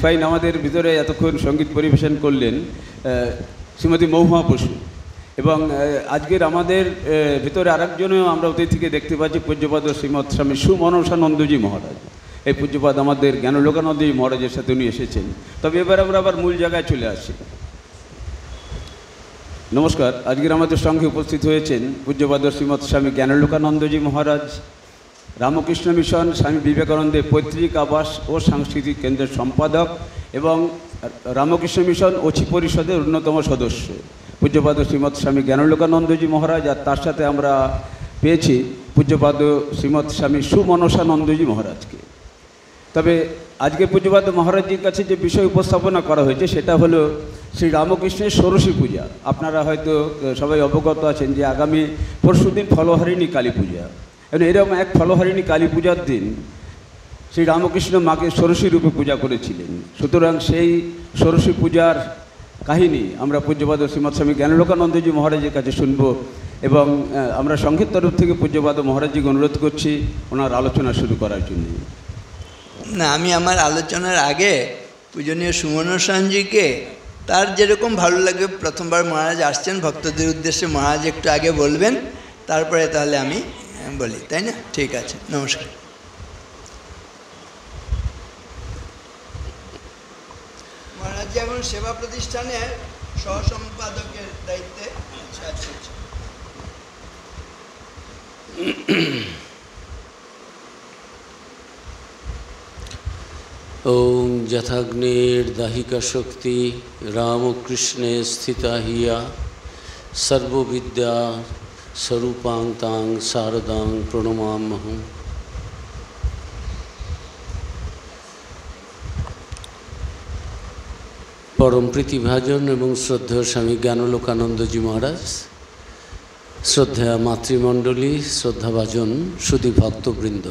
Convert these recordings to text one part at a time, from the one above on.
Fine আমাদের ভিতরে এতক্ষণ সঙ্গীত পরিবেশন করলেন শ্রীমতী মহুয়া বসু, এবং আজকের আমাদের ভিতরে আরেকজনেও আমরা অতিথিকে দেখতে পাচ্ছি পূজ্যপাদ শ্রীমৎ স্বামী সুমনসানন্দজি মহারাজ। এই পূজ্যপাদ আমাদের জ্ঞানলোকানন্দজি মহারাজের সাথে উনি এসেছেন। তবে এবার আমরা আবার মূল জায়গায় চলে আসি। নমস্কার, আজকের আমাদের সঙ্গে উপস্থিত হয়েছেন পূজ্যপাদ শ্রীমৎ স্বামী জ্ঞানলোকানন্দজি মহারাজ, রামকৃষ্ণ মিশন স্বামী বিবেকানন্দের পৈতৃক আবাস ও সাংস্কৃতিক কেন্দ্রের সম্পাদক এবং রামকৃষ্ণ মিশন অচি পরিষদের অন্যতম সদস্য পূজ্যপাদ শ্রীমৎ স্বামী জ্ঞানলোকানন্দজি মহারাজ। আর তার সাথে আমরা পেয়েছি পূজ্যপাদ শ্রীমৎ স্বামী সুমনসানন্দজি মহারাজকে। তবে আজকে পূজ্যপাদ মহারাজজির কাছে যে বিষয় উপস্থাপনা করা হয়েছে সেটা হলো শ্রী রামকৃষ্ণের ষোড়শী পূজা। আপনারা হয়তো সবাই অবগত আছেন যে আগামী পরশুদিন ফলহারিণী কালী পূজা, এবং এরকম এক ফলহারিণী কালী পূজার দিন শ্রী রামকৃষ্ণ মাকে ষোড়শী রূপে পূজা করেছিলেন। সুতরাং সেই ষোড়শী পূজার কাহিনী আমরা পূজ্যপাদ শ্রীমৎ স্বামী জ্ঞানলোকানন্দজি মহারাজের কাছে শুনব, এবং আমরা সংঘের তরফ থেকে পূজ্যপাদ মহারাজজিকে অনুরোধ করছি ওনার আলোচনা শুরু করার জন্য। না, আমি আমার আলোচনার আগে পূজনীয় সুমনসানজিকে তার যেরকম ভালো লাগবে, প্রথমবার মহারাজ আসছেন ভক্তদের উদ্দেশ্যে, মহারাজ একটু আগে বলবেন, তারপরে তাহলে আমি বলি, তাই না? ঠিক আছে, নমস্কার। মহারাজ এখন সেবা প্রতিষ্ঠানের সহসম্পাদকের দায়িত্বে। ওং যথাগ্নের দাহিকা শক্তি রামকৃষ্ণে স্থিতা হিয়া সর্ববিদ্যা স্বরূপাং তাং শারদাং প্রণমাম্যহম। পরম প্রীতিভাজন এবং শ্রদ্ধেয় স্বামী জ্ঞানলোকানন্দজি মহারাজ, শ্রদ্ধেয় মাতৃমণ্ডলী, শ্রদ্ধাভাজন সুধী ভক্তবৃন্দ,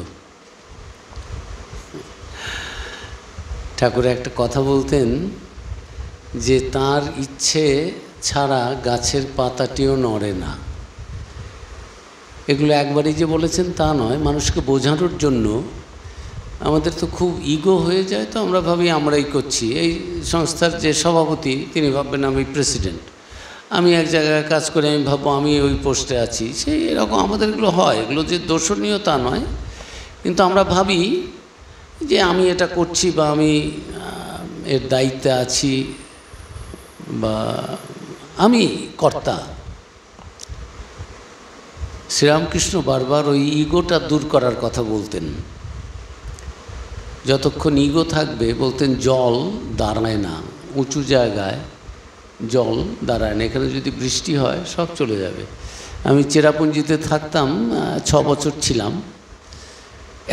ঠাকুর একটা কথা বলতেন যে তার ইচ্ছে ছাড়া গাছের পাতাটিও নড়ে না। এগুলো একবারই যে বলেছেন তা নয়, মানুষকে বোঝানোর জন্য। আমাদের তো খুব ইগো হয়ে যায়, তো আমরা ভাবি আমরাই করছি। এই সংস্থার যে সভাপতি তিনি ভাববেন আমি প্রেসিডেন্ট, আমি এক জায়গায় কাজ করে আমি ভাববো আমি ওই পোস্টে আছি। সেই এরকম আমাদের এগুলো হয়, এগুলো যে দোষণীয় তা নয়, কিন্তু আমরা ভাবি যে আমি এটা করছি বা আমি এর দায়িত্বে আছি বা আমি কর্তা। শ্রীরামকৃষ্ণ বারবার ওই ইগোটা দূর করার কথা বলতেন। যতক্ষণ ইগো থাকবে, বলতেন জল দাঁড়ায় না, উঁচু জায়গায় জল দাঁড়ায় না। এখানে যদি বৃষ্টি হয় সব চলে যাবে। আমি চেরাপুঞ্জিতে থাকতাম, 6 বছর ছিলাম।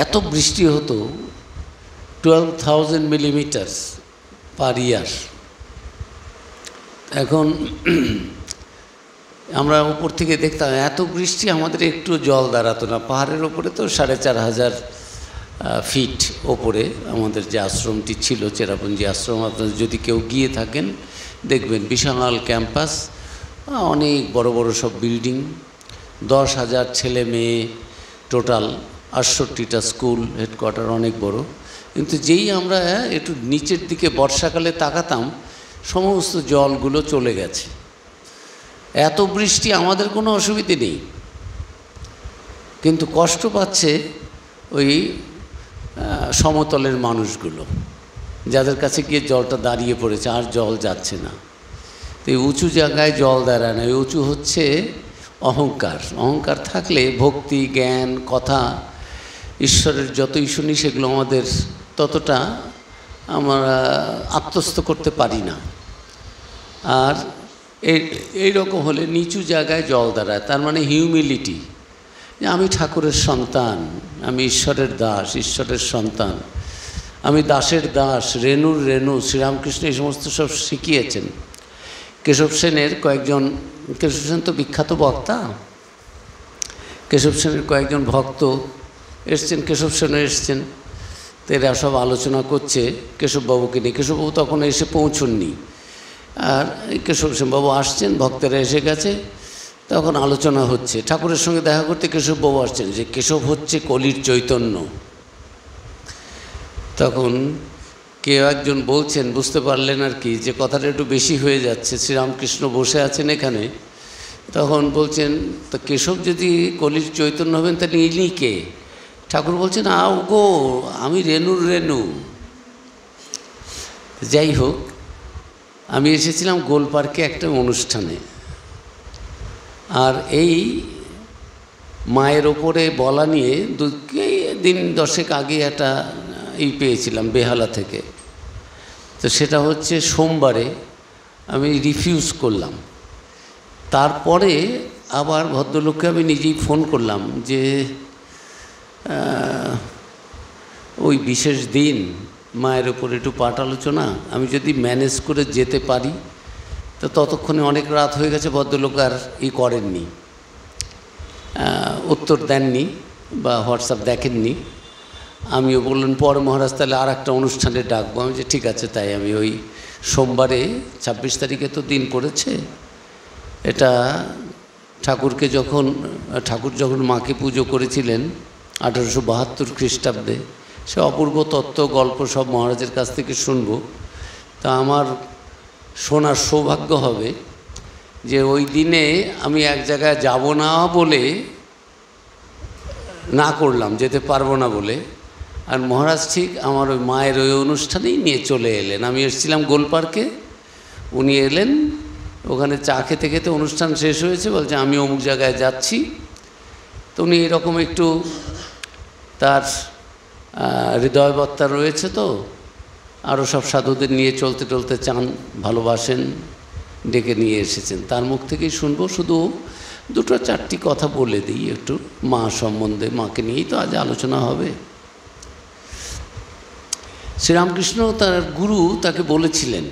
এত বৃষ্টি হতো, 12,000 মিলিমিটার পার ইয়ার। এখন আমরা উপর থেকে দেখতাম এত বৃষ্টি, আমাদের একটু জল দাঁড়াতো না। পাহাড়ের ওপরে তো 4,500 ফিট ওপরে আমাদের যে আশ্রমটি ছিল, চেরাপুঞ্জি আশ্রম। আপনারা যদি কেউ গিয়ে থাকেন দেখবেন বিশাল ক্যাম্পাস, অনেক বড় বড় সব বিল্ডিং, 10,000 ছেলে মেয়ে, টোটাল 68টা স্কুল, হেডকোয়ার্টার অনেক বড়। কিন্তু যেই আমরা একটু নিচের দিকে বর্ষাকালে তাকাতাম, সমস্ত জলগুলো চলে গেছে। এত বৃষ্টি, আমাদের কোনো অসুবিধে নেই, কিন্তু কষ্ট পাচ্ছে ওই সমতলের মানুষগুলো, যাদের কাছে গিয়ে জলটা দাঁড়িয়ে পড়েছে, আর জল যাচ্ছে না। তো এই উঁচু জায়গায় জল দাঁড়ায় না। উঁচু হচ্ছে অহংকার। অহংকার থাকলে ভক্তি, জ্ঞান, কথা, ঈশ্বরের যতই শুনি সেগুলো আমাদের ততটা আমরা আত্মস্থ করতে পারি না। আর এই রকম হলে নিচু জায়গায় জল দাঁড়ায়, তার মানে হিউমিলিটি, যে আমি ঠাকুরের সন্তান, আমি ঈশ্বরের দাস, ঈশ্বরের সন্তান, আমি দাসের দাস, রেণুর রেণু। শ্রীরামকৃষ্ণ এই সমস্ত সব শিখিয়েছেন। কেশব সেনের কয়েকজন, কেশব সেন তো বিখ্যাত বক্তা, কেশব সেনের কয়েকজন ভক্ত এসছেন, কেশব সেনও এসছেন। তো এরা সব আলোচনা করছে কেশববাবুকে নিয়ে। কেশববাবু তখন এসে পৌঁছননি, আর কেশব সেনবাবু আসছেন, ভক্তেরা এসে গেছে, তখন আলোচনা হচ্ছে। ঠাকুরের সঙ্গে দেখা করতে কেশববাবু আসছেন, যে কেশব হচ্ছে কলির চৈতন্য। তখন কেউ একজন বলছেন, বুঝতে পারলেন আর কি, যে কথাটা একটু বেশি হয়ে যাচ্ছে। শ্রীরামকৃষ্ণ বসে আছেন এখানে, তখন বলছেন, তো কেশব যদি কলির চৈতন্য হবেন তাহলে ইনি কে? ঠাকুর বলছেন, গো আমি রেণুর রেণু। যাই হোক, আমি এসেছিলাম গোলপার্কে একটা অনুষ্ঠানে, আর এই মায়ের ওপরে বলা নিয়ে দিন 10 আগে একটা পেয়েছিলাম বেহালা থেকে। তো সেটা হচ্ছে সোমবারে আমি রিফিউজ করলাম। তারপরে আবার ভদ্রলোককে আমি নিজেই ফোন করলাম যে ওই বিশেষ দিন মায়ের ওপর একটু পাঠ আলোচনা, আমি যদি ম্যানেজ করে যেতে পারি। তো ততক্ষণে অনেক রাত হয়ে গেছে, ভদ্রলোক আর করেননি, উত্তর দেননি বা হোয়াটসঅ্যাপ দেখেননি। আমিও বললেন পরে মহারাজ তাহলে আর একটা অনুষ্ঠানে ডাকবো। আমি যে ঠিক আছে, তাই আমি ওই সোমবারে 26 তারিখে তো দিন পড়েছে, এটা ঠাকুর যখন মাকে পুজো করেছিলেন 1872 খ্রিস্টাব্দে, সে অপূর্ব তত্ত্ব গল্প সব মহারাজের কাছ থেকে শুনবো। তা আমার শোনার সৌভাগ্য হবে যে ওই দিনে আমি এক জায়গায় যাব না বলে না করলাম, যেতে পারবো না বলে, আর মহারাজ ঠিক আমার ওই মায়ের ওই অনুষ্ঠানেই নিয়ে চলে এলেন। আমি এসেছিলাম গোলপার্কে, উনি এলেন, ওখানে চা খেতে খেতে অনুষ্ঠান শেষ হয়েছে, বলছে আমি অমুক জায়গায় যাচ্ছি। তো উনি এরকম একটু তার হৃদয়বত্তা রয়েছে, তো আরও সব সাধুদের নিয়ে চলতে চলতে চান, ভালোবাসেন, ডেকে নিয়ে এসেছেন। তার মুখ থেকেই শুনবো, শুধু 2-4টি কথা বলে দিই একটু মা সম্বন্ধে। মাকে নিয়েই তো আজ আলোচনা হবে। শ্রীরামকৃষ্ণ তার গুরু তাকে বলেছিলেন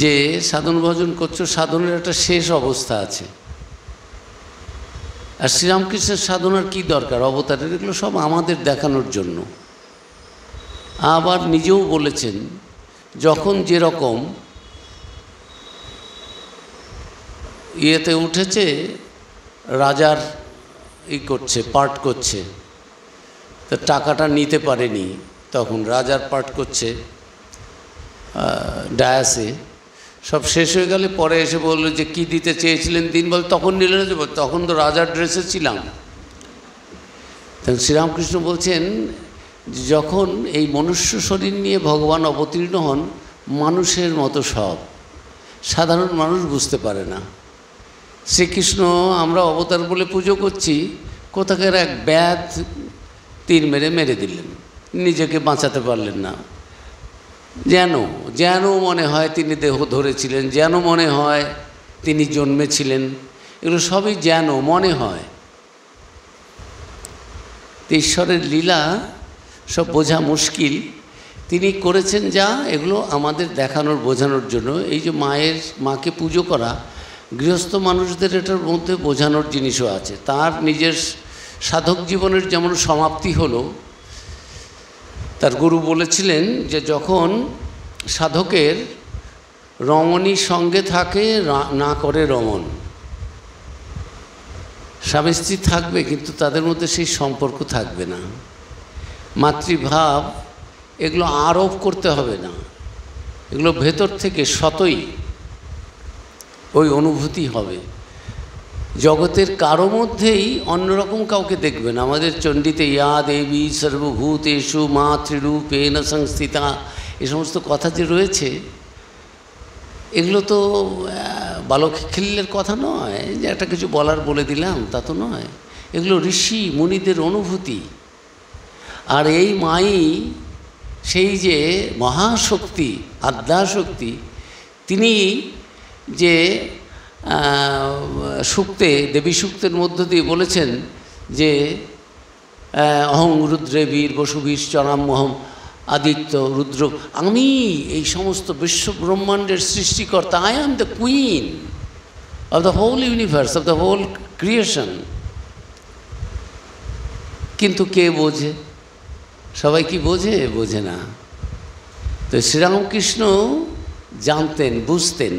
যে সাধন ভজন করছো, সাধনের একটা শেষ অবস্থা আছে। আর শ্রীরামকৃষ্ণের সাধনার কি দরকার, অবতারের, এগুলো সব আমাদের দেখানোর জন্য। আবার নিজেও বলেছেন, যখন যেরকম উঠেছে, রাজার করছে, পাঠ করছে, তো টাকাটা নিতে পারেনি, তখন রাজার পাঠ করছে ডায়াসে, সব শেষ হয়ে গেলে পরে এসে বললো যে কি দিতে চেয়েছিলেন দিন, বল তখন নিলেন, যে তখন তো রাজার ড্রেসে ছিলাম। তখন শ্রীরামকৃষ্ণ বলছেন, যখন এই মনুষ্য শরীর নিয়ে ভগবান অবতীর্ণ হন, মানুষের মতো সব, সাধারণ মানুষ বুঝতে পারে না। শ্রীকৃষ্ণ আমরা অবতার বলে পুজো করছি, কোথাকার এক ব্যাধ তীর মেরে দিলেন, নিজেকে বাঁচাতে পারলেন না। যেন মনে হয় তিনি দেহ ধরেছিলেন, যেন মনে হয় তিনি জন্মেছিলেন, এগুলো সবই যেন মনে হয়। ঈশ্বরের লীলা সব বোঝা মুশকিল। তিনি করেছেন যা, এগুলো আমাদের দেখানোর, বোঝানোর জন্য। এই যে মাকে পুজো করা, গৃহস্থ মানুষদের এটার মধ্যে বোঝানোর জিনিসও আছে। তার নিজের সাধক জীবনের যেমন সমাপ্তি হলো, তার গুরু বলেছিলেন যে যখন সাধকের রমণী সঙ্গে থাকে, না করে রমণ, স্বামী স্ত্রী থাকবে কিন্তু তাদের মধ্যে সেই সম্পর্ক থাকবে না, মাতৃভাব, এগুলো আরোপ করতে হবে না, এগুলো ভেতর থেকে সতই ওই অনুভূতি হবে। জগতের কারো মধ্যেই অন্যরকম কাউকে দেখবেন। আমাদের চণ্ডীতে ইয়া দেবী সর্বভূতেষু মাতৃরূপেণ সংস্থিতা, এই সমস্ত কথা যে রয়েছে, এগুলো তো বালখিল্যের কথা নয় যে একটা কিছু বলে দিলাম, তা তো নয়। এগুলো ঋষি মুনিদের অনুভূতি। আর এই মাই সেই যে মহাশক্তি, আদ্যাশক্তি, তিনি যে সূক্তে, দেবী সূক্তের মধ্য দিয়ে বলেছেন যে অহং রুদ্রে বীর বসুবীর চরামহম আদিত্য রুদ্র, আমি এই সমস্ত বিশ্ব ব্রহ্মাণ্ডের সৃষ্টিকর্তা, I am the queen of the whole universe, of the whole creation. কিন্তু কে বোঝে? সবাই কি বোঝে না। তো শ্রীরামকৃষ্ণ জানতেন, বুঝতেন,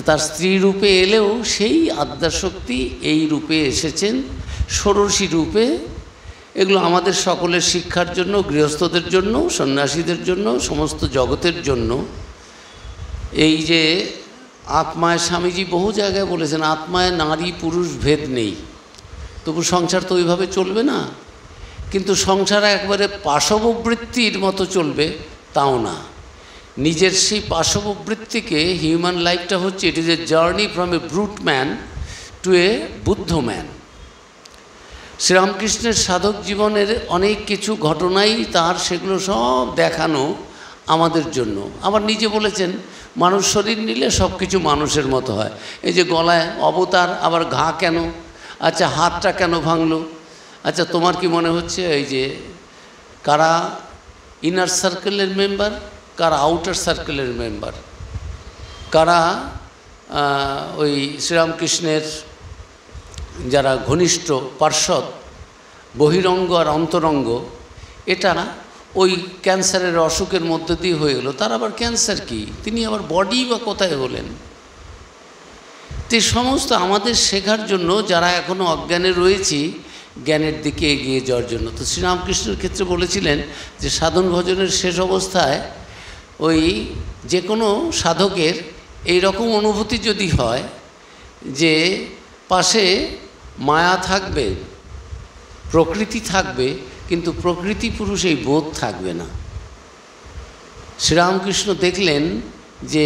তার স্ত্রী রূপে এলেও সেই আদ্যাশক্তি এই রূপে এসেছেন, ষোড়শী রূপে, এগুলো আমাদের সকলের শিক্ষার জন্য, গৃহস্থদের জন্য, সন্ন্যাসীদের জন্য, সমস্ত জগতের জন্য। এই যে আত্মায়, স্বামীজি বহু জায়গায় বলেছেন আত্মায় নারী পুরুষ ভেদ নেই, তবু সংসার তো ওইভাবে চলবে না। কিন্তু সংসার একবারে পাশববৃত্তির মতো চলবে তাও না। নিজের সেই পাশববৃত্তিকে, হিউম্যান লাইফটা হচ্ছে, it is a journey from a brute man to a Buddha man. শ্রীরামকৃষ্ণের সাধক জীবনের অনেক কিছু ঘটনাই তার, সেগুলো সব দেখানো আমাদের জন্য। আবার নিজে বলেছেন মানুষ শরীর নিলে সব কিছু মানুষের মতো হয়। এই যে গলায় অবতার, আবার ঘা কেন, আচ্ছা হাতটা কেন ভাঙলো, আচ্ছা তোমার কি মনে হচ্ছে এই যে কারা ইনার সার্কেলের মেম্বার, কারা আউটার সার্কেলের মেম্বার, কারা ওই শ্রীরামকৃষ্ণের যারা ঘনিষ্ঠ পার্ষদ, বহিরঙ্গ আর অন্তরঙ্গ, এটা ওই ক্যান্সারের অসুখের মধ্যে দিয়ে হয়ে গেল। তার আবার ক্যান্সার কি, তিনি আবার বডি বা কোথায় হলেন? তো সমস্ত আমাদের শেখার জন্য, যারা এখনও অজ্ঞানে রয়েছি, জ্ঞানের দিকে এগিয়ে যাওয়ার জন্য। তো শ্রীরামকৃষ্ণের ক্ষেত্রে বলেছিলেন যে সাধন ভজনের শেষ অবস্থায় ওই যে কোনো সাধকের এই রকম অনুভূতি যদি হয় যে পাশে মায়া থাকবে, প্রকৃতি থাকবে, কিন্তু প্রকৃতি পুরুষ এই বোধ থাকবে না। শ্রীরামকৃষ্ণ দেখলেন যে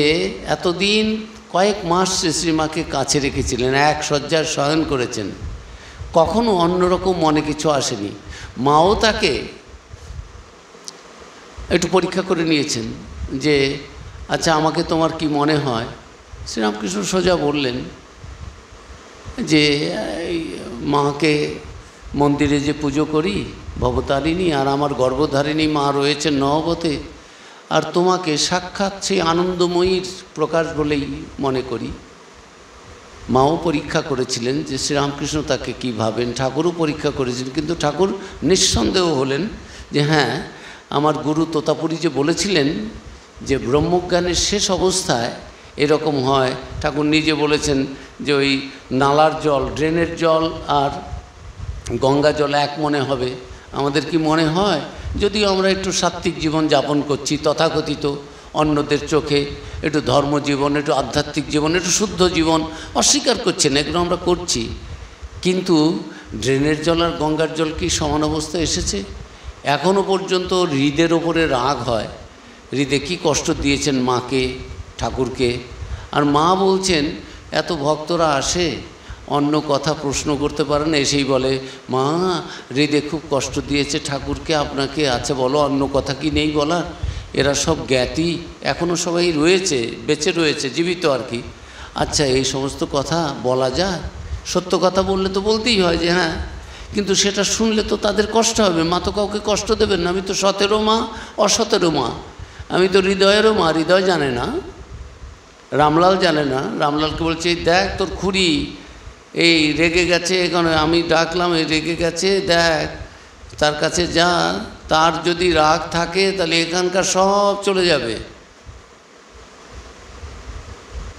এতদিন কয়েক মাস শ্রীমাকে কাছে রেখেছিলেন, এক শয্যার শয়ন করেছেন, কখনো অন্যরকম মনে কিছু আসেনি। মাও তাকে একটু পরীক্ষা করে নিয়েছেন যে আচ্ছা আমাকে তোমার কি মনে হয়? শ্রীরামকৃষ্ণ সোজা বললেন যে মাকে মন্দিরে যে পুজো করি ভবতারিণী, আর আমার গর্ভধারিণী মা রয়েছেন নহবতে, আর তোমাকে সাক্ষাৎ সেই আনন্দময়ীর প্রকাশ বলেই মনে করি। মাও পরীক্ষা করেছিলেন যে শ্রীরামকৃষ্ণ তাকে কী ভাবেন, ঠাকুরও পরীক্ষা করেছিলেন, কিন্তু ঠাকুর নিঃসন্দেহ হলেন যে হ্যাঁ, আমার গুরু তোতাপুরী যে বলেছিলেন যে ব্রহ্মজ্ঞানের শেষ অবস্থায় এরকম হয়। ঠাকুর নিজে বলেছেন যে ওই নালার জল, ড্রেনের জল আর গঙ্গা জল এক মনে হবে। আমাদের কি মনে হয়? যদিও আমরা একটু সাত্ত্বিক জীবন যাপন করছি, তথাকথিত অন্যদের চোখে একটু ধর্মজীবন, একটু আধ্যাত্মিক জীবন, একটু শুদ্ধ জীবন অস্বীকার করছে না, এগুলো আমরা করছি। কিন্তু ড্রেনের জল আর গঙ্গার জল কি সমান অবস্থায় এসেছে? এখনও পর্যন্ত হৃদের ওপরে রাগ হয়, হৃদে কী কষ্ট দিয়েছেন মাকে, ঠাকুরকে। আর মা বলছেন এত ভক্তরা আসে, অন্য কথা প্রশ্ন করতে পারে না, এসেই বলে মা হৃদে খুব কষ্ট দিয়েছে ঠাকুরকে, আপনাকে, আচ্ছা বলো অন্য কথা কি নেই বলার? এরা সব জ্ঞাতি, এখনও সবাই রয়েছে, বেঁচে রয়েছে, জীবিত আর কি। আচ্ছা এই সমস্ত কথা বলা যায়? সত্য কথা বললে তো বলতেই হয় যে হ্যাঁ, কিন্তু সেটা শুনলে তো তাদের কষ্ট হবে। মা তো কাউকে কষ্ট দেবেন না, আমি তো সতেরো মা, অসতেরো মা, আমি তো হৃদয়েরও মা। হৃদয় জানে না, রামলাল জানে না। রামলালকে বলছে দেখ তোর খুড়ি এই রেগে গেছে, এখানে আমি ডাকলাম, এই রেগে গেছে, দেখ তার কাছে যা, তার যদি রাগ থাকে তাহলে এখানকার সব চলে যাবে।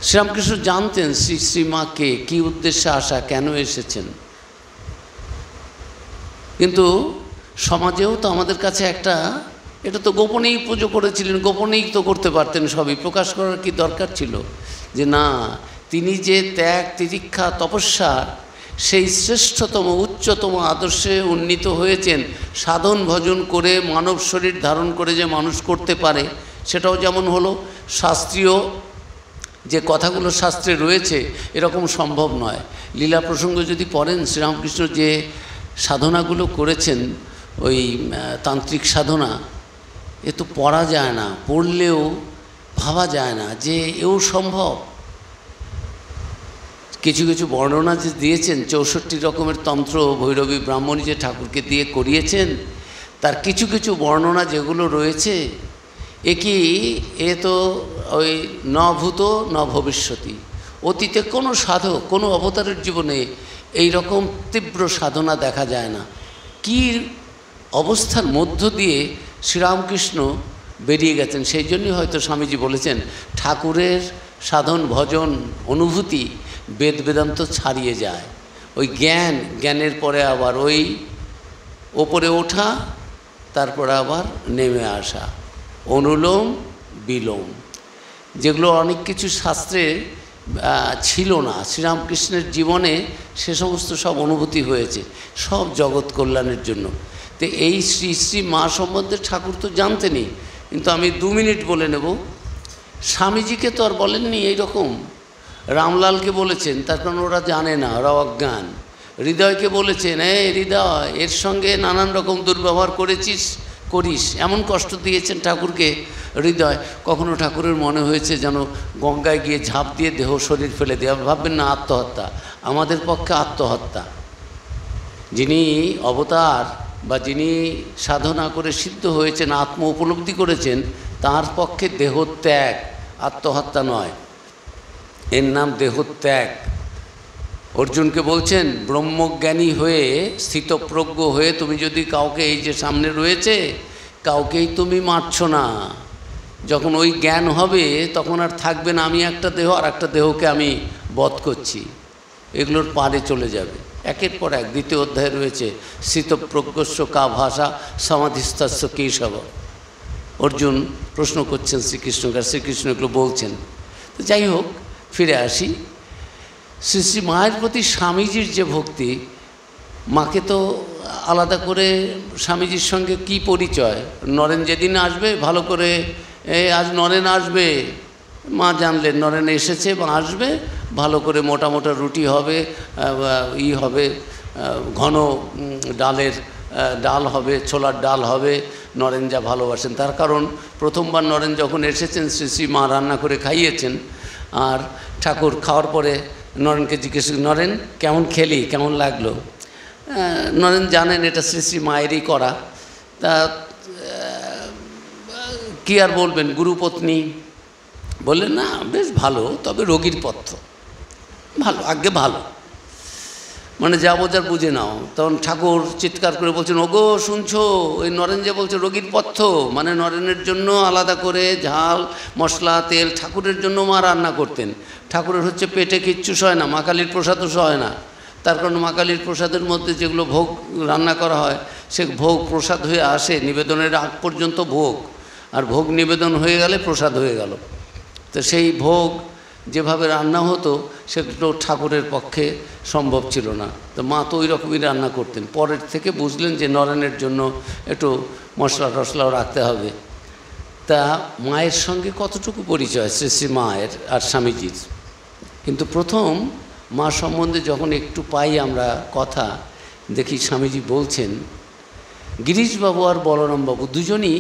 শ্রীরামকৃষ্ণ জানতেন শ্রী শ্রীমাকে কী উদ্দেশ্যে আসা, কেন এসেছেন। কিন্তু সমাজেও তো আমাদের কাছে একটা, এটা তো গোপনেই পুজো করেছিলেন, গোপনেই তো করতে পারতেন, সবই প্রকাশ করার কি দরকার ছিল? যে না, তিনি যে ত্যাগ, তিতিক্ষা, তপস্যা, সেই শ্রেষ্ঠতম উচ্চতম আদর্শে উন্নীত হয়েছেন, সাধন ভজন করে মানব শরীর ধারণ করে যে মানুষ করতে পারে, সেটাও যেমন হলো। শাস্ত্রীয় যে কথাগুলো শাস্ত্রে রয়েছে এরকম সম্ভব নয়। লীলা প্রসঙ্গ যদি পড়েন, শ্রীরামকৃষ্ণ যে সাধনাগুলো করেছেন, ওই তান্ত্রিক সাধনা, এ তো পড়া যায় না, পড়লেও ভাবা যায় না যে এও সম্ভব। কিছু কিছু বর্ণনা যে দিয়েছেন, 64 রকমের তন্ত্র ভৈরবী ব্রাহ্মণী যে ঠাকুরকে দিয়ে করিয়েছেন, তার কিছু কিছু বর্ণনা যেগুলো রয়েছে, এ তো ওই ন ভূত ন ভবিষ্যতি। অতীতে কোনো সাধক, কোনো অবতারের জীবনে এই রকম তীব্র সাধনা দেখা যায় না। কী অবস্থার মধ্য দিয়ে শ্রীরামকৃষ্ণ বেরিয়ে গেছেন, সেই জন্যই হয়তো স্বামীজি বলেছেন ঠাকুরের সাধন ভজন অনুভূতি বেদ বেদান্ত ছাড়িয়ে যায়। ওই জ্ঞানের পরে আবার ওই ওপরে ওঠা, তারপর আবার নেমে আসা, অনুলোম বিলোম, যেগুলো অনেক কিছু শাস্ত্রে ছিল না। শ্রীরামকৃষ্ণের জীবনে সে সমস্ত সব অনুভূতি হয়েছে, সব জগৎ কল্যাণের জন্য। তো এই শ্রী শ্রী মা সম্বন্ধে ঠাকুর তো জানতেনই, কিন্তু আমি 2 মিনিট বলে নেব। স্বামীজিকে তো আর বলেননি এইরকম, রামলালকে বলেছেন, তার কারণ ওরা জানে না, ওরা অজ্ঞান। হৃদয়কে বলেছেন, হৃদয়, এর সঙ্গে নানান রকম দুর্ব্যবহার করিস, এমন কষ্ট দিয়েছেন ঠাকুরকে হৃদয়। কখনো ঠাকুরের মনে হয়েছে যেন গঙ্গায় গিয়ে ঝাঁপ দিয়ে দেহ শরীর ফেলে দেওয়া। ভাববেন না আত্মহত্যা, আমাদের পক্ষে আত্মহত্যা। যিনি অবতার বা যিনি সাধনা করে সিদ্ধ হয়েছেন, আত্ম উপলব্ধি করেছেন, তার পক্ষে দেহত্যাগ, আত্মহত্যা নয়, এর নাম দেহত্যাগ। অর্জুনকে বলছেন, ব্রহ্মজ্ঞানী হয়ে স্থিতপ্রজ্ঞ হয়ে তুমি যদি কাউকে, এই যে সামনে রয়েছে, কাউকেই তুমি মারছ না, যখন ওই জ্ঞান হবে তখন আর থাকবে না আমি একটা দেহ আর একটা দেহকে আমি বধ করছি, এগুলোর পারে চলে যাবে। একের পর এক 2য় অধ্যায়ে রয়েছে, স্থিতপ্রজ্ঞস্য কা ভাষা সমাধিস্থস্য কেশব। অর্জুন প্রশ্ন করছেন শ্রীকৃষ্ণকে, আর শ্রীকৃষ্ণ এগুলো বলছেন। তো যাই হোক, ফিরে আসি। শ্রী শ্রী মায়ের প্রতি স্বামীজির যে ভক্তি, মাকে তো আলাদা করে স্বামীজির সঙ্গে কি পরিচয়। নরেন যেদিন আসবে ভালো করে, আজ নরেন আসবে, মা জানলেন নরেন এসেছে বা আসবে, ভালো করে মোটা মোটা রুটি হবে, হবে ঘন ডাল হবে, ছোলার ডাল হবে। নরেন যা ভালোবাসেন, তার কারণ প্রথমবার নরেন যখন এসেছেন শ্রী শ্রী মা রান্না করে খাইয়েছেন, আর ঠাকুর খাওয়ার পরে নরেনকে জিজ্ঞেস, নরেন কেমন খেলি, কেমন লাগলো? নরেন জানেন এটা শ্রী শ্রী মায়েরই করা, তা কী আর বলবেন, গুরুপত্নী বললেন, না বেশ ভালো, তবে রোগীর পথ্য ভালো, আগে ভালো, মানে যা বোঝার বুঝে নাও। তখন ঠাকুর চিৎকার করে বলছেন, ওগো শুনছো, ওই নরেন যে বলছে রোগীর পথ্য, মানে নরেনের জন্য আলাদা করে ঝাল মশলা তেল ঠাকুরের জন্য মা রান্না করতেন। ঠাকুরের হচ্ছে পেটে কিচ্ছু সয় না, মা কালীর প্রসাদও সয় না, তার কারণ মা কালীর প্রসাদের মধ্যে যেগুলো ভোগ রান্না করা হয়, সে ভোগ প্রসাদ হয়ে আসে, নিবেদনের আগ পর্যন্ত ভোগ, আর ভোগ নিবেদন হয়ে গেলে প্রসাদ হয়ে গেল। তো সেই ভোগ যেভাবে রান্না হতো সেগুলো ঠাকুরের পক্ষে সম্ভব ছিল না, তো মা তো ওই রকমই রান্না করতেন। পরের থেকে বুঝলেন যে নরেনের জন্য একটু মশলা টশলাও রাখতে হবে। তা মায়ের সঙ্গে কতটুকু পরিচয় শ্রী শ্রী মায়ের আর স্বামীজির। কিন্তু প্রথম মা সম্বন্ধে যখন একটু পাই আমরা কথা, দেখি স্বামীজি বলছেন, গিরিশবাবু আর বলরামবাবু দুজনই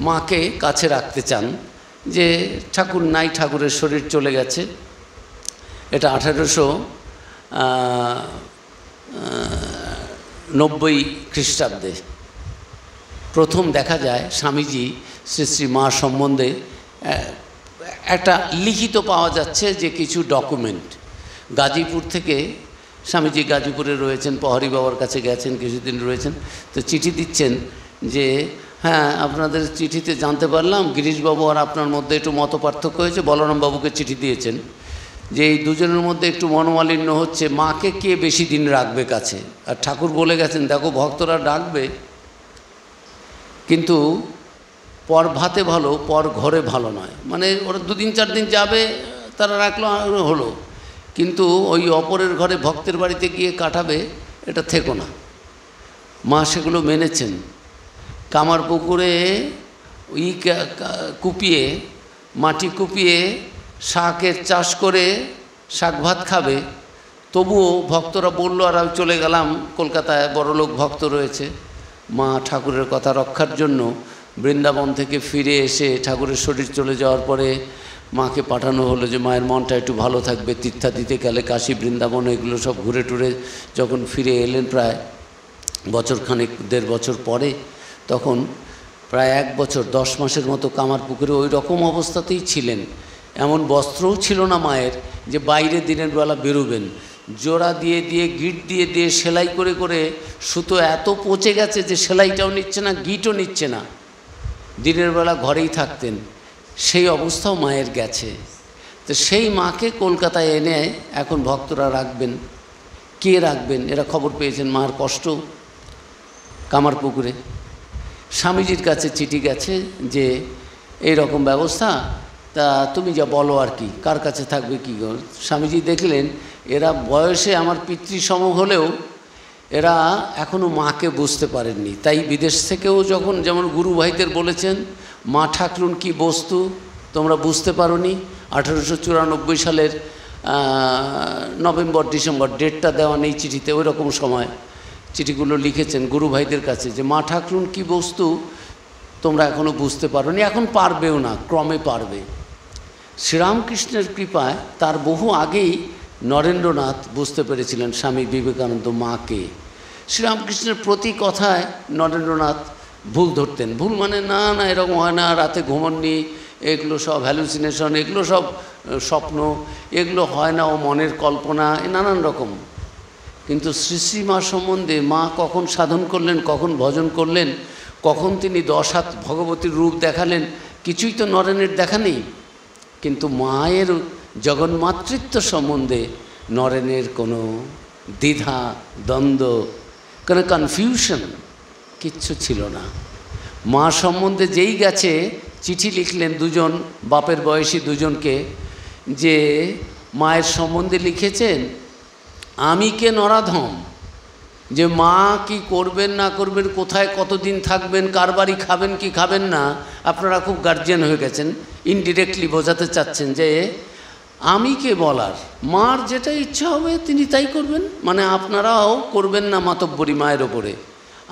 মাকে কাছে রাখতে চান, যে ঠাকুর নাই, ঠাকুরের শরীর চলে গেছে। এটা 1890 খ্রিস্টাব্দে প্রথম দেখা যায় স্বামীজি শ্রী শ্রী মা সম্বন্ধে একটা লিখিত পাওয়া যাচ্ছে, যে কিছু ডকুমেন্ট। গাজীপুর থেকে স্বামীজি গাজীপুরে রয়েছেন, প্রহরী বাবার কাছে গেছেন, কিছুদিন রয়েছেন, তো চিঠি দিচ্ছেন যে হ্যাঁ আপনাদের চিঠিতে জানতে পারলাম গিরিশবাবু আর আপনার মধ্যে একটু মতপার্থক্য হয়েছে। বলরামবাবুকে চিঠি দিয়েছেন যে এই দুজনের মধ্যে একটু মনোমালিন্য হচ্ছে, মাকে কে বেশি দিন রাখবে কাছে। আর ঠাকুর বলে গেছেন, দেখো ভক্তরা ডাকবে, কিন্তু পর ভাতে ভালো, পর ঘরে ভালো নয়। মানে ওরা 2 দিন 4 দিন যাবে, তারা রাখলো হলো, কিন্তু ওই অপরের ঘরে ভক্তের বাড়িতে গিয়ে কাটাবে, এটা থেকো না। মা সেগুলো মেনেছেন। কামার পুকুরে কুপিয়ে, মাটি কুপিয়ে শাকের চাষ করে শাক ভাত খাবে, তবুও ভক্তরা বলল আর আমি চলে গেলাম কলকাতায়, বড়লোক ভক্ত রয়েছে। মা ঠাকুরের কথা রক্ষার জন্য বৃন্দাবন থেকে ফিরে এসে ঠাকুরের শরীর চলে যাওয়ার পরে মাকে পাঠানো হলো যে মায়ের মনটা একটু ভালো থাকবে, তীর্থা দিতে গেলে কাশী বৃন্দাবন এগুলো সব ঘুরে টুরে যখন ফিরে এলেন প্রায় বছরখানেক 1.5 বছর পরে, তখন প্রায় 1 বছর 10 মাসের মতো কামার পুকুরে ওই রকম অবস্থাতেই ছিলেন। এমন বস্ত্রও ছিল না মায়ের যে বাইরে দিনের বেলা বেরোবেন। জোড়া দিয়ে দিয়ে গিট দিয়ে দিয়ে সেলাই করে করে সুতো এত পচে গেছে যে সেলাইটাও নিচ্ছে না, গিটও নিচ্ছে না, দিনের বেলা ঘরেই থাকতেন। সেই অবস্থাও মায়ের গেছে। তো সেই মাকে কলকাতায় এনে এখন ভক্তরা রাখবেন, কে রাখবেন? এরা খবর পেয়েছেন মার কষ্ট, কামারপুকুরে। স্বামীজির কাছে চিঠি গেছে যে এই রকম ব্যবস্থা, তা তুমি যা বলো আর কি, কার কাছে থাকবে কী। স্বামীজি দেখলেন এরা বয়সে আমার পিতৃসম হলেও এরা এখনও মাকে বুঝতে পারেননি, তাই বিদেশ থেকেও যখন যেমন গুরু ভাইদের বলেছেন মা ঠাকুরুন কি বস্তু তোমরা বুঝতে পারোনি, 1894 সালের নভেম্বর ডিসেম্বর, ডেটটা দেওয়া নেই চিঠিতে, ওই রকম সময় চিঠিগুলো লিখেছেন গুরু ভাইদের কাছে যে মা ঠাকুরুন কি বস্তু তোমরা এখনও বুঝতে পারোনি, এখন পারবেও না, ক্রমে পারবে। শ্রীরামকৃষ্ণের কৃপায় তার বহু আগেই নরেন্দ্রনাথ বুঝতে পেরেছিলেন স্বামী বিবেকানন্দ মাকে। শ্রীরামকৃষ্ণের প্রতি কথায় নরেন্দ্রনাথ ভুল ধরতেন, ভুল মানে না না এরকম হয় না, রাতে ঘুমাননি, এগুলো সব হ্যালুসিনেশন, এগুলো সব স্বপ্ন, এগুলো হয় না, ও মনের কল্পনা, নানান রকম। কিন্তু শ্রী শ্রী মা সম্বন্ধে মা কখন সাধন করলেন, কখন ভজন করলেন, কখন তিনি 10 হাত ভগবতীর রূপ দেখালেন, কিছুই তো নরেনের দেখা নেই। কিন্তু মায়ের জগন্মাতৃত্ব সম্বন্ধে নরেনের কোনো দ্বিধা, দ্বন্দ্ব, কোনো কনফিউশন কিচ্ছু ছিল না। মা সম্বন্ধে যেই গেছে চিঠি লিখলেন দুজন বাপের বয়সী দুজনকে, যে মায়ের সম্বন্ধে লিখেছেন আমি কে নরাধম, যে মা কি করবেন না করবেন, কোথায় কতদিন থাকবেন, কার বাড়ি খাবেন কি খাবেন না, আপনারা খুব গার্জিয়ান হয়ে গেছেন, ইনডিরেক্টলি বোঝাতে চাচ্ছেন যে আমি কে বলার, মার যেটা ইচ্ছা হবে তিনি তাই করবেন, মানে আপনারাও করবেন না মাতব্বরি মায়ের ওপরে,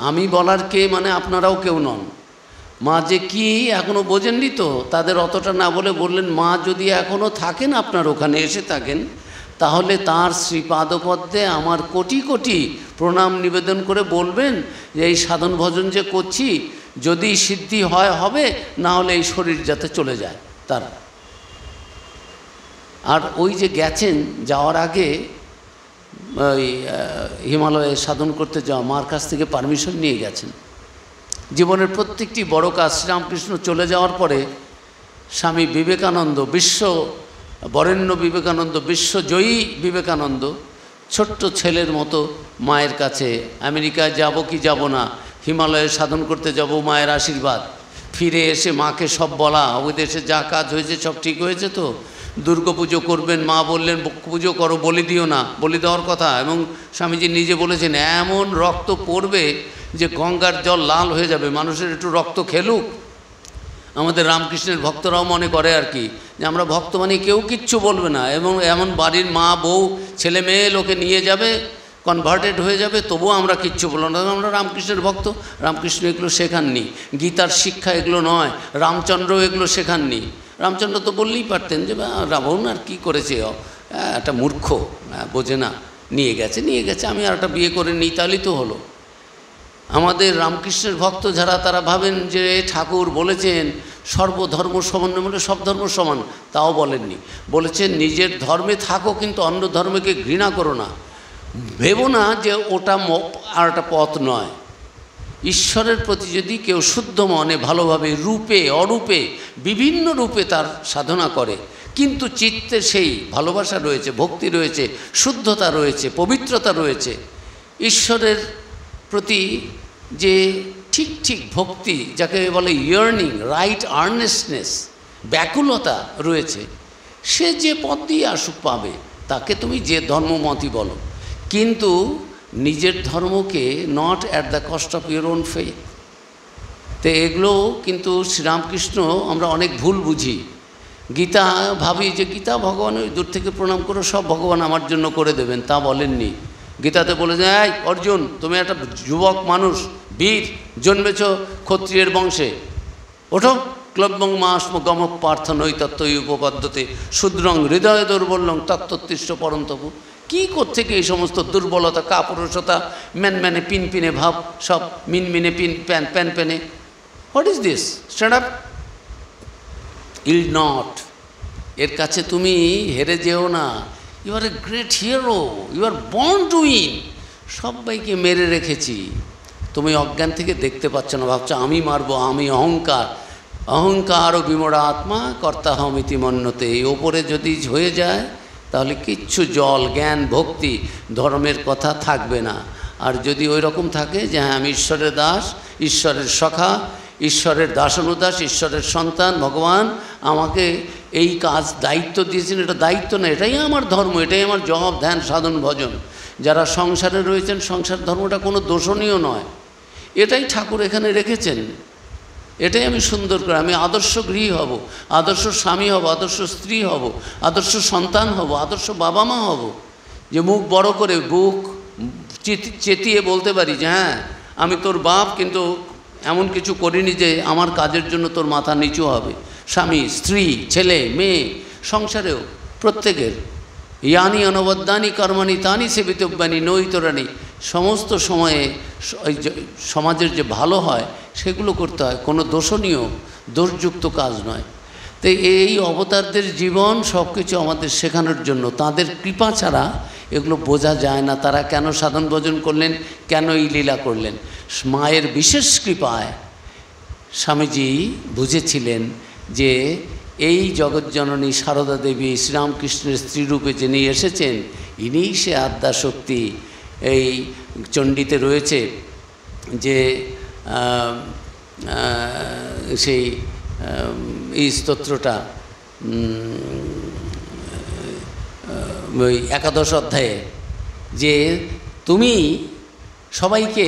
আমি বলার কে মানে আপনারাও কেউ নন। মা যে কি এখনও বোঝেননি তো, তাদের অতটা না বলে বললেন মা যদি এখনও থাকেন আপনার ওখানে এসে থাকেন, তাহলে তাঁর শ্রীপাদপদ্মে আমার কোটি কোটি প্রণাম নিবেদন করে বলবেন যে এই সাধন ভজন যে করছি যদি সিদ্ধি হয় হবে, না হলে এই শরীর যাতে চলে যায় তার। আর ওই যে গেছেন, যাওয়ার আগে ওই হিমালয়ে সাধন করতে যাওয়া, মার কাছ থেকে পারমিশন নিয়ে গেছেন। জীবনের প্রত্যেকটি বড় কাজ শ্রীরামকৃষ্ণ চলে যাওয়ার পরে স্বামী বিবেকানন্দ, বরেণ্য বিবেকানন্দ, বিশ্বজয়ী বিবেকানন্দ ছোট্ট ছেলের মতো মায়ের কাছে, আমেরিকায় যাব কি যাব না, হিমালয়ে সাধন করতে যাব, মায়ের আশীর্বাদ, ফিরে এসে মাকে সব বলা, ওই দেশে যা কাজ হয়েছে সব ঠিক হয়েছে তো, দুর্গাপুজো করবেন, মা বললেন পুজো করো, বলি দিও না, বলি দেওয়ার কথা। এবং স্বামীজি নিজে বলেছেন এমন রক্ত পড়বে যে গঙ্গার জল লাল হয়ে যাবে, মানুষের একটু রক্ত খেলুক। আমাদের রামকৃষ্ণের ভক্তরাও মনে করে আর কি যে আমরা ভক্ত মানে কেউ কিচ্ছু বলবে না, এবং এমন বাড়ির মা বউ ছেলে মেয়ে লোকে নিয়ে যাবে, কনভার্টেড হয়ে যাবে, তবুও আমরা কিচ্ছু বলবো না, আমরা রামকৃষ্ণের ভক্ত। রামকৃষ্ণ এগুলো শেখাননি, গীতার শিক্ষা এগুলো নয়, রামচন্দ্র এগুলো শেখাননি। রামচন্দ্র তো বললেই পারতেন যে রাবণ আর কী করেছে, একটা মূর্খ, বোঝে না, নিয়ে গেছে, আমি আর একটা বিয়ে করে নিই তাহলেই তো হলো। আমাদের রামকৃষ্ণের ভক্ত যারা, তারা ভাবেন যে ঠাকুর বলেছেন সর্বধর্ম সমান, মানে সব ধর্ম সমান, তাও বলেননি। বলেছেন নিজের ধর্মে থাকো কিন্তু অন্য ধর্মকে ঘৃণা করো না, ভেবো না যে ওটা আর একটা পথ নয়। ঈশ্বরের প্রতি যদি কেউ শুদ্ধ মনে ভালোভাবে রূপে অরূপে বিভিন্ন রূপে তার সাধনা করে, কিন্তু চিত্তে সেই ভালোবাসা রয়েছে, ভক্তি রয়েছে, শুদ্ধতা রয়েছে, পবিত্রতা রয়েছে, ঈশ্বরের প্রতি যে ঠিক ভক্তি, যাকে বলে ইয়ার্নিং, রাইট আর্নেস্টনেস, ব্যাকুলতা রয়েছে, সে যে পথ দিয়ে আসুক পাবে, তাকে তুমি যে ধর্মমতই বলো, কিন্তু নিজের ধর্মকে not at the cost of your own faith. তো এগুলো কিন্তু শ্রীরামকৃষ্ণ আমরা অনেক ভুল বুঝি। গীতা ভাবি যে গীতা ভগবান ওই দূর থেকে প্রণাম করো, সব ভগবান আমার জন্য করে দেবেন, তা বলেননি। গীতাতে বলেছেন এই অর্জুন, তুমি একটা যুবক মানুষ, বীর, জন্মেছ ক্ষত্রিয়ের বংশে, ওঠো, ক্লব্যং মাস্ম গম পার্থ নৈতত্ত্বই উপপাদ্যতে শূদ্রং হৃদয় দুর্বলং তত্ত্বতিষ্ঠ পরন্তপু। কী কোত্থেকে এই সমস্ত দুর্বলতা, কাপুরুষতা, ম্যানম্যানে পিনপিনে ভাব, সব মিনমিনে প্যানে, what is this? Stand up, yield not, এর কাছে তুমি হেরে যেও না। You are a great hero, you are born to win. সবাইকে মেরে রেখেছি, তুমি অজ্ঞান থেকে দেখতে পাচ্ছ না, ভাবছো আমি মারবো, আমি অহংকার ও বিমরা আত্মা কর্তা হমিতি মন্যতে। এই ওপরে যদি হয়ে যায় তাহলে কিচ্ছু জল, জ্ঞান, ভক্তি, ধর্মের কথা থাকবে না। আর যদি ওই রকম থাকে যে হ্যাঁ আমি ঈশ্বরের দাস, ঈশ্বরের সখা, ঈশ্বরের দাসানুদাস, ঈশ্বরের সন্তান, ভগবান আমাকে এই কাজ দায়িত্ব দিয়েছেন, এটা দায়িত্ব না, এটাই আমার ধর্ম, এটাই আমার জপ ধ্যান সাধন ভজন। যারা সংসারে রয়েছেন, সংসার ধর্মটা কোনো দোষণীয় নয়, এটাই ঠাকুর এখানে রেখেছেন, এটাই আমি সুন্দর করে, আমি আদর্শ গৃহী হব, আদর্শ স্বামী হব, আদর্শ স্ত্রী হব, আদর্শ সন্তান হব, আদর্শ বাবা মা হব, যে মুখ বড় করে বুক চেতিয়ে বলতে পারি যে হ্যাঁ আমি তোর বাপ, কিন্তু এমন কিছু করিনি যে আমার কাজের জন্য তোর মাথা নিচু হবে। স্বামী, স্ত্রী, ছেলে, মেয়ে, সংসারেও প্রত্যেকের ইয়ানি অনবদ্যানি কর্মানি তানি সেবিতব্যানি নৈতরানি, সমস্ত সময়ে সমাজের যে ভালো হয় সেগুলো করতে হয়, কোনো দোষণীয় দোষযুক্ত কাজ নয়। তো এই অবতারদের জীবন সব কিছু আমাদের শেখানোর জন্য, তাদের কৃপা ছাড়া এগুলো বোঝা যায় না। তারা কেন সাধন ভজন করলেন, কেন এই লীলা করলেন, মায়ের বিশেষ কৃপায় স্বামীজি বুঝেছিলেন যে এই জগৎজননী সারদা দেবী শ্রীরামকৃষ্ণের স্ত্রীরূপে যিনি এসেছেন, ইনিই সে আদ্যাশক্তি। এই চণ্ডীতে রয়েছে যে সেই এই স্তোত্রটা ওই 11 অধ্যায়ে, যে তুমি সবাইকে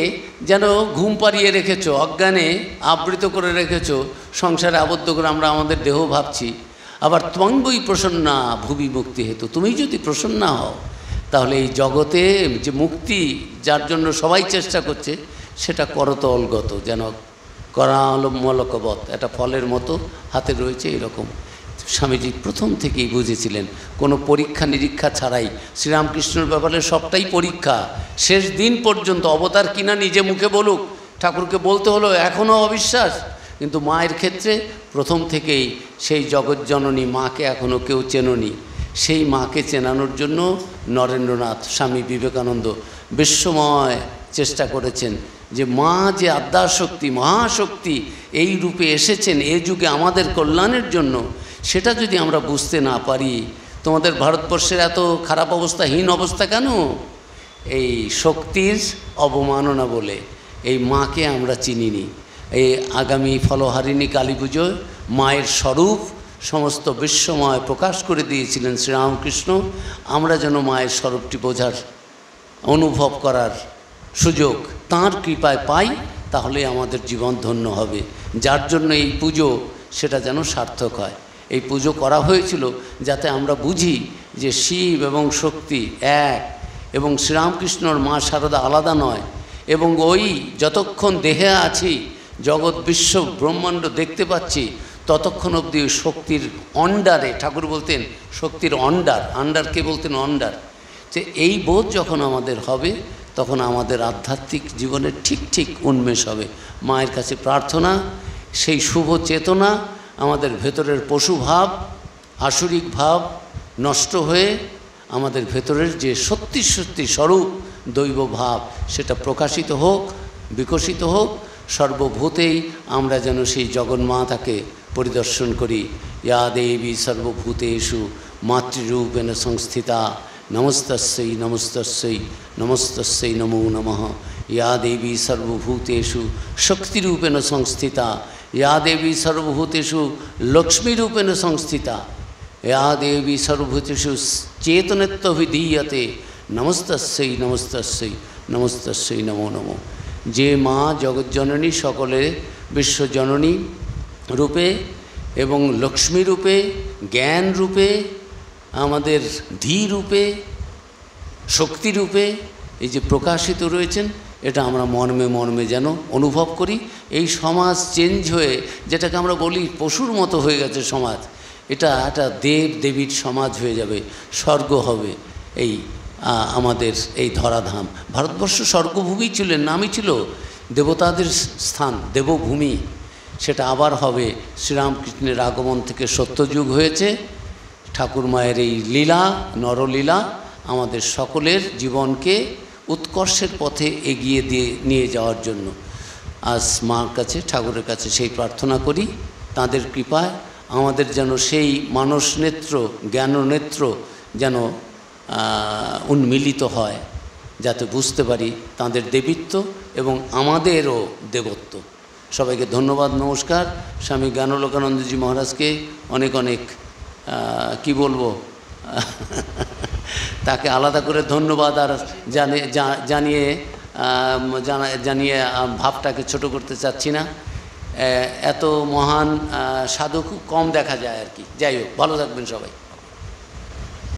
যেন ঘুম পাড়িয়ে রেখেছো, অজ্ঞানে আবৃত করে রেখেছো, সংসারে আবদ্ধ করে আমরা আমাদের দেহ ভাবছি। আবার ত্বঙ্গই প্রসন্না ভুবি মুক্তি হেতু, তুমি যদি প্রসন্না হও তাহলে এই জগতে যে মুক্তি যার জন্য সবাই চেষ্টা করছে সেটা করতলগত, যেন করালমলকবৎ, একটা ফলের মতো হাতে রয়েছে, এরকম স্বামীজি প্রথম থেকেই বুঝেছিলেন। কোনো পরীক্ষা নিরীক্ষা ছাড়াই শ্রীরামকৃষ্ণের ব্যাপারে সবটাই পরীক্ষা, শেষ দিন পর্যন্ত। অবতার কিনা নিজে মুখে বলুক, ঠাকুরকে বলতে হলো এখনও অবিশ্বাস, কিন্তু মায়ের ক্ষেত্রে প্রথম থেকেই সেই জগৎজননী মাকে এখনও কেউ চেননি, সেই মাকে চেনানোর জন্য নরেন্দ্রনাথ, স্বামী বিবেকানন্দ বিশ্বময় চেষ্টা করেছেন যে মা যে আদ্যাশক্তি, মহাশক্তি এই রূপে এসেছেন এ যুগে আমাদের কল্যাণের জন্য, সেটা যদি আমরা বুঝতে না পারি, তোমাদের ভারতবর্ষের এত খারাপ অবস্থা, হীন অবস্থা কেন? এই শক্তির অবমাননা বলে এই মাকে আমরা চিনিনি। এই আগামী ফলহারিণী কালী পুজোয় মায়ের স্বরূপ সমস্ত বিশ্বময় প্রকাশ করে দিয়েছিলেন শ্রীরামকৃষ্ণ। আমরা যেন মায়ের স্বরূপটি বোঝার, অনুভব করার সুযোগ তাঁর কৃপায় পাই, তাহলে আমাদের জীবন ধন্য হবে। যার জন্য এই পুজো, সেটা যেন সার্থক হয়। এই পুজো করা হয়েছিল যাতে আমরা বুঝি যে শিব এবং শক্তি এক, এবং শ্রীরামকৃষ্ণর মা সারদা আলাদা নয়, এবং ওই যতক্ষণ দেহে আছি, জগৎ বিশ্ব ব্রহ্মাণ্ড দেখতে পাচ্ছি, ততক্ষণ অবধি ওই শক্তির অন্ডারে, ঠাকুর বলতেন শক্তির আন্ডারকে বলতেন অন্ডার। যে এই বোধ যখন আমাদের হবে, তখন আমাদের আধ্যাত্মিক জীবনের ঠিক ঠিক উন্মেষ হবে। মায়ের কাছে প্রার্থনা, সেই শুভ চেতনা আমাদের ভেতরের পশু ভাব, আসুরিক ভাব নষ্ট হয়ে আমাদের ভেতরের যে সত্যি সত্যি স্বরূপ দৈব ভাব, সেটা প্রকাশিত হোক, বিকশিত হোক। সর্বভূতেই আমরা যেন সেই জগন্মাতাকে পরিদর্শন করি। ইয়া দেবী সর্বভূতেষু মাতৃরূপেণ সংস্থিতা নমস্তস্যৈ নমস্তস্যৈ নমস্তস্যৈ নমো নমঃ। ইয়া দেবী সর্বভূতেষু শক্তিরূপেণ সংস্থিতা, ইয়া দেবী সর্বভূতেষু লক্ষ্মীরূপেণ সংস্থিতা, ইয়া দেবী সর্বভূতেষু চেতনত্বভিধীয়তে নমস্তস্যৈ নমস্তস্যৈ নমস্তস্যৈ নমো নমঃ। যে মা জগৎজননী, সকলে বিশ্বজননী রূপে এবং লক্ষ্মী রূপে, জ্ঞান রূপে, আমাদের ধী রূপে, শক্তি রূপে এই যে প্রকাশিত রয়েছেন, এটা আমরা মর্মে মর্মে যেন অনুভব করি। এই সমাজ চেঞ্জ হয়ে, যেটাকে আমরা বলি পশুর মতো হয়ে গেছে সমাজ, এটা একটা দেব দেবীর সমাজ হয়ে যাবে, স্বর্গ হবে এই আমাদের এই ধরাধাম। ভারতবর্ষ স্বর্গভূমি ছিল, নামই ছিল দেবতাদের স্থান, দেবভূমি। সেটা আবার হবে। শ্রীরামকৃষ্ণের আগমন থেকে সত্যযুগ হয়েছে। ঠাকুর মায়ের এই লীলা, নরলীলা আমাদের সকলের জীবনকে উৎকর্ষের পথে এগিয়ে নিয়ে যাওয়ার জন্য। আজ মার কাছে, ঠাকুরের কাছে সেই প্রার্থনা করি, তাঁদের কৃপায় আমাদের যেন সেই মানস নেত্র, জ্ঞান নেত্র যেন উন্মিলিত হয়, যাতে বুঝতে পারি তাঁদের দেবীত্ব এবং আমাদেরও দেবত্ব। সবাইকে ধন্যবাদ, নমস্কার। স্বামী জ্ঞানলোকানন্দজি মহারাজকে অনেক অনেক কি বলবো তাকে আলাদা করে ধন্যবাদ আর জানিয়ে ভাবটাকে ছোট করতে চাচ্ছি না। এত মহান সাধু খুব কম দেখা যায় আর কি। যাই হোক, ভালো থাকবেন সবাই।